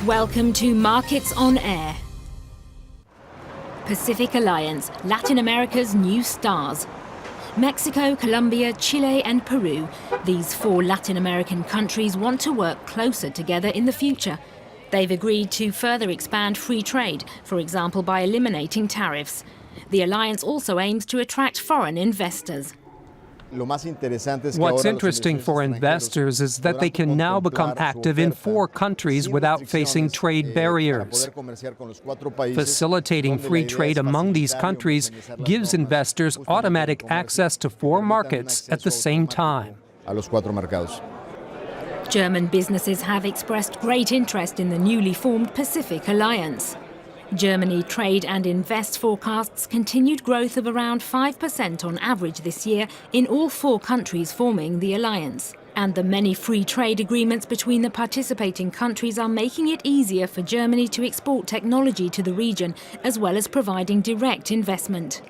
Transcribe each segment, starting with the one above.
Welcome to Markets on Air. Pacific Alliance, Latin America's new stars. Mexico, Colombia, Chile and Peru. These 4 Latin American countries want to work closer together in the future. They've agreed to further expand free trade, for example by eliminating tariffs. The alliance also aims to attract foreign investors. What's interesting for investors is that they can now become active in 4 countries without facing trade barriers. Facilitating free trade among these countries gives investors automatic access to 4 markets at the same time. German businesses have expressed great interest in the newly formed Pacific Alliance. Germany Trade and Invest forecasts continued growth of around 5% on average this year in all 4 countries forming the alliance. And the many free trade agreements between the participating countries are making it easier for Germany to export technology to the region, as well as providing direct investment.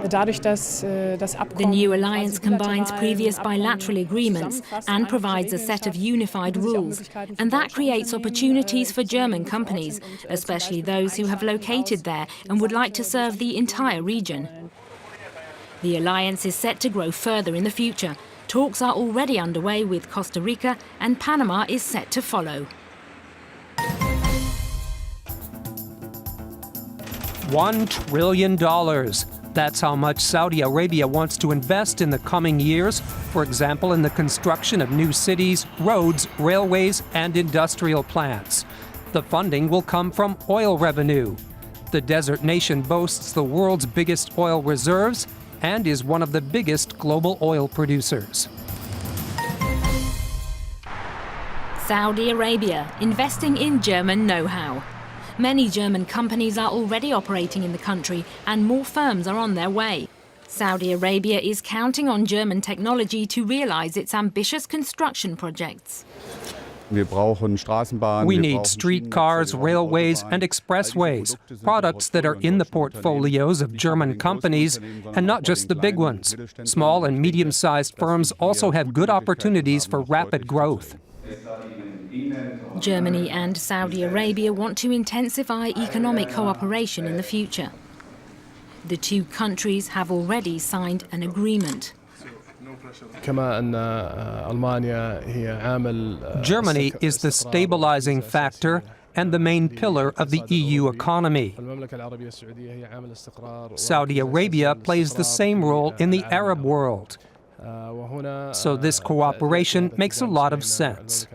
The new alliance combines previous bilateral agreements and provides a set of unified rules. And that creates opportunities for German companies, especially those who have located there and would like to serve the entire region. The alliance is set to grow further in the future. Talks are already underway with Costa Rica, and Panama is set to follow. $1 trillion. That's how much Saudi Arabia wants to invest in the coming years, for example, in the construction of new cities, roads, railways, and industrial plants. The funding will come from oil revenue. The desert nation boasts the world's biggest oil reserves and is one of the biggest global oil producers. Saudi Arabia, investing in German know-how. Many German companies are already operating in the country, and more firms are on their way. Saudi Arabia is counting on German technology to realize its ambitious construction projects. We need streetcars, railways, and expressways, products that are in the portfolios of German companies, and not just the big ones. Small and medium-sized firms also have good opportunities for rapid growth. Germany and Saudi Arabia want to intensify economic cooperation in the future. The 2 countries have already signed an agreement. Germany is the stabilizing factor and the main pillar of the EU economy. Saudi Arabia plays the same role in the Arab world. So this cooperation makes a lot of sense.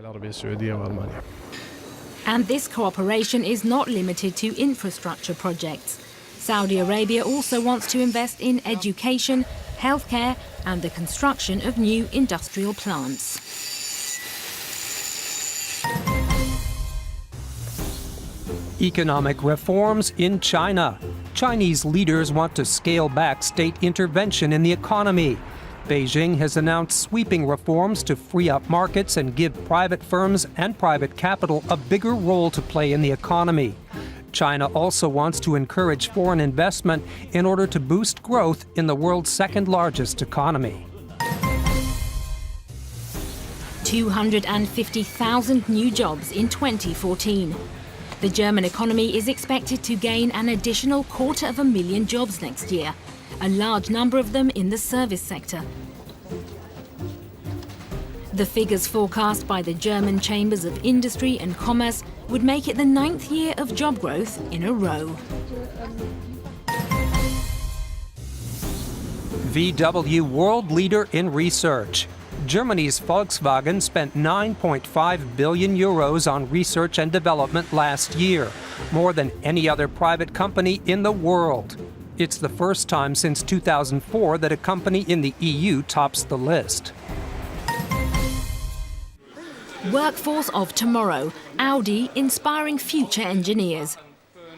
And this cooperation is not limited to infrastructure projects. Saudi Arabia also wants to invest in education, healthcare, and the construction of new industrial plants. Economic reforms in China. Chinese leaders want to scale back state intervention in the economy. Beijing has announced sweeping reforms to free up markets and give private firms and private capital a bigger role to play in the economy. China also wants to encourage foreign investment in order to boost growth in the world's second-largest economy. 250,000 new jobs in 2014. The German economy is expected to gain an additional 250,000 jobs next year, a large number of them in the service sector. The figures forecast by the German Chambers of Industry and Commerce would make it the 9th year of job growth in a row. VW world leader in research. Germany's Volkswagen spent 9.5 billion euros on research and development last year, more than any other private company in the world. It's the first time since 2004 that a company in the EU tops the list. Workforce of tomorrow. Audi inspiring future engineers.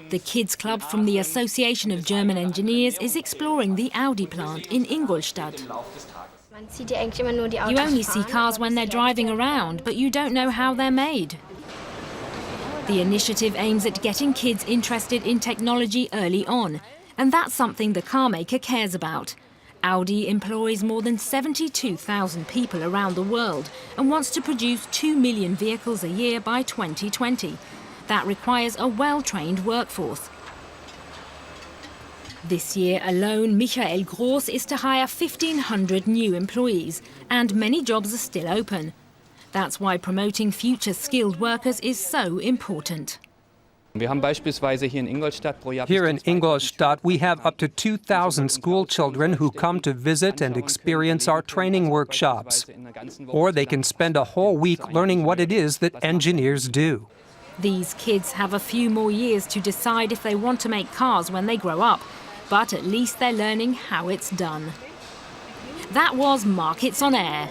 The Kids Club from the Association of German Engineers is exploring the Audi plant in Ingolstadt. You only see cars when they're driving around, but you don't know how they're made. The initiative aims at getting kids interested in technology early on, and that's something the car maker cares about. Audi employs more than 72,000 people around the world and wants to produce 2 million vehicles a year by 2020. That requires a well-trained workforce. This year alone, Michael Gross is to hire 1,500 new employees, and many jobs are still open. That's why promoting future skilled workers is so important. Here in Ingolstadt, we have up to 2,000 school children who come to visit and experience our training workshops. Or they can spend a whole week learning what it is that engineers do. These kids have a few more years to decide if they want to make cars when they grow up, but at least they're learning how it's done. That was Markets on Air.